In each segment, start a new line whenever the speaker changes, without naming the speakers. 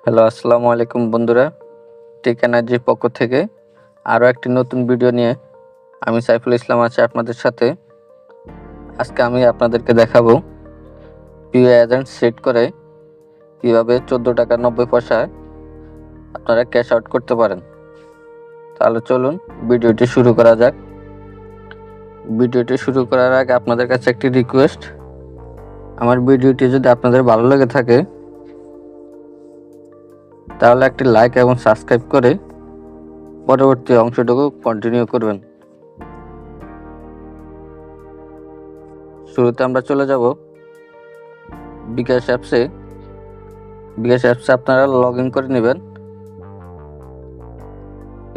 Hello, আসসালামু আলাইকুম বন্ধুরা। টেক এনার্জির পক্ষ থেকে আরও একটি নতুন ভিডিও নিয়ে আমি সাইফুল ইসলাম আছি আপনাদের সাথে। আজকে আমি আপনাদেরকে দেখাবো পিও এজেন্ট সেট করে কীভাবে 14 টাকা 90 পয়সায় আপনারা ক্যাশ আউট করতে পারেন। তাহলে চলুন ভিডিওটি শুরু করা যাক। ভিডিওটি শুরু করার আগে আপনাদের কাছে একটি রিকোয়েস্ট, আমার ভিডিওটি যদি আপনাদের ভালো লেগে থাকে তাহলে একটি লাইক এবং সাবস্ক্রাইব করে পরবর্তী অংশটুকু কন্টিনিউ করবেন। শুরুতে আমরা চলে যাব বিকাশ অ্যাপসে। বিকাশ অ্যাপসে আপনারা লগ ইন করে নেবেন।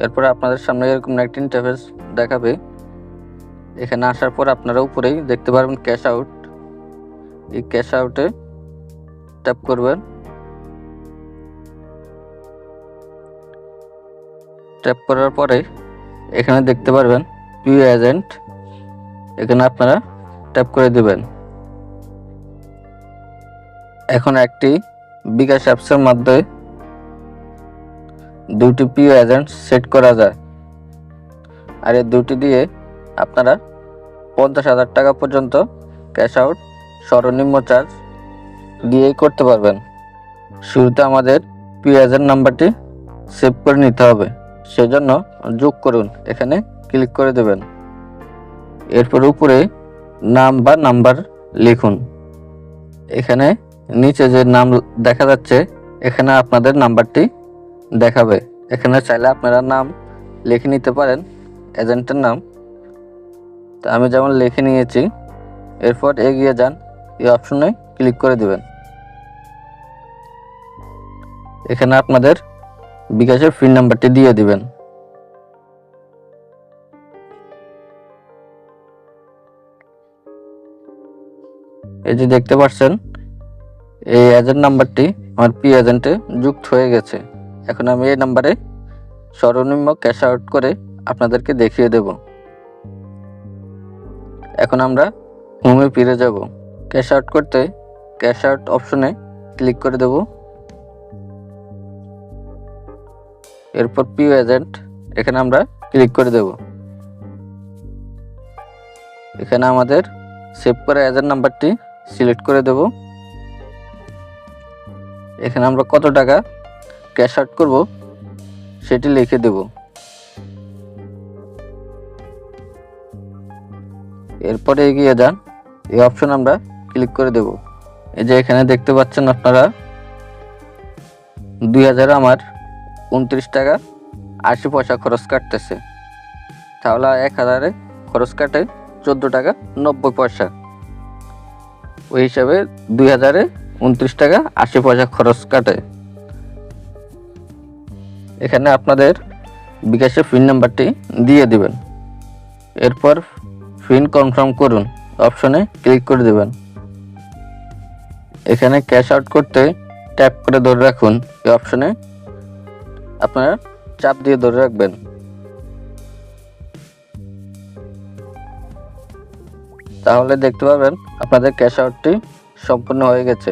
এরপরে আপনাদের সামনে এরকম একটা ইন্টারফেস দেখাবে। এখানে আসার পর আপনারা উপরেই দেখতে পারবেন ক্যাশ আউট। এই ক্যাশ আউটে ট্যাপ করবেন। ট্যাপ করার পরে এখানে দেখতে পারবেন পিও এজেন্ট, এখানে আপনারা ট্যাপ করে দিবেন। এখন একটি বিকাশ অ্যাপসের মাধ্যমে দুটি পিও এজেন্ট সেট করা যায়, আর এই দুটি দিয়ে আপনারা 50,000 টাকা পর্যন্ত ক্যাশ আউট সর্বনিম্ন চার্জ দিয়েই করতে পারবেন। শুরুতে আমাদের পিও এজেন্ট নাম্বারটি সেভ করে নিতে হবে, সেজন্য যোগ করুন এখানে ক্লিক করে দেবেন। এরপর উপরে নাম বা নাম্বার লিখুন। এখানে নিচে যে নাম দেখা যাচ্ছে এখানে আপনাদের নাম্বারটি দেখাবে। এখানে চাইলে আপনারা নাম লিখে নিতে পারেন, এজেন্টের নাম। তো আমি যেমন লিখে নিয়েছি। এরপর এগিয়ে যান, এই অপশনে ক্লিক করে দিবেন। এখানে আপনাদের বিকাশের পিন নাম্বারটি দিয়ে দিবেন। এই যে দেখতে পাচ্ছেন এই এজেন্ট নাম্বারটি আমার পি এজেন্টে যুক্ত হয়ে গেছে। এখন আমি এই নাম্বারে সর্বনিম্ন ক্যাশ আউট করে আপনাদেরকে দেখিয়ে দেব। এখন আমরা হোমে ফিরে যাব। ক্যাশ আউট করতে ক্যাশ আউট অপশনে ক্লিক করে দেব। এরপর পিও এজেন্ট এখানে আমরা ক্লিক করে দেব। এখানে আমাদের সেভ করা এজেন্ট নাম্বারটি সিলেক্ট করে দেব। এখানে আমরা কত টাকা ক্যাশ আউট করব সেটি লিখে দেব। এরপরে এগিয়ে যান, এই অপশন আমরা ক্লিক করে দেব। এই যে এখানে দেখতে পাচ্ছেন আপনারা 2000 আমার 29 টাকা 80 পয়সা খরচ কাটতেছে। তাহলে 1000-এ খরচ কাটে 14 টাকা 90 পয়সা। ওই হিসাবে 2000-এ 29 টাকা 80 পয়সা খরচ কাটে। এখানে আপনাদের বিকাশের পিন নাম্বারটি দিয়ে দিবেন। এরপর পিন কনফার্ম করুন অপশনে ক্লিক করে দেবেন। এখানে ক্যাশ আউট করতে ট্যাপ করে ধরে রাখুন, এই অপশনে আপনারা চাপ দিয়ে ধরে রাখবেন। তাহলে দেখতে পাবেন আপনাদের ক্যাশ আউটটি সম্পূর্ণ হয়ে গেছে।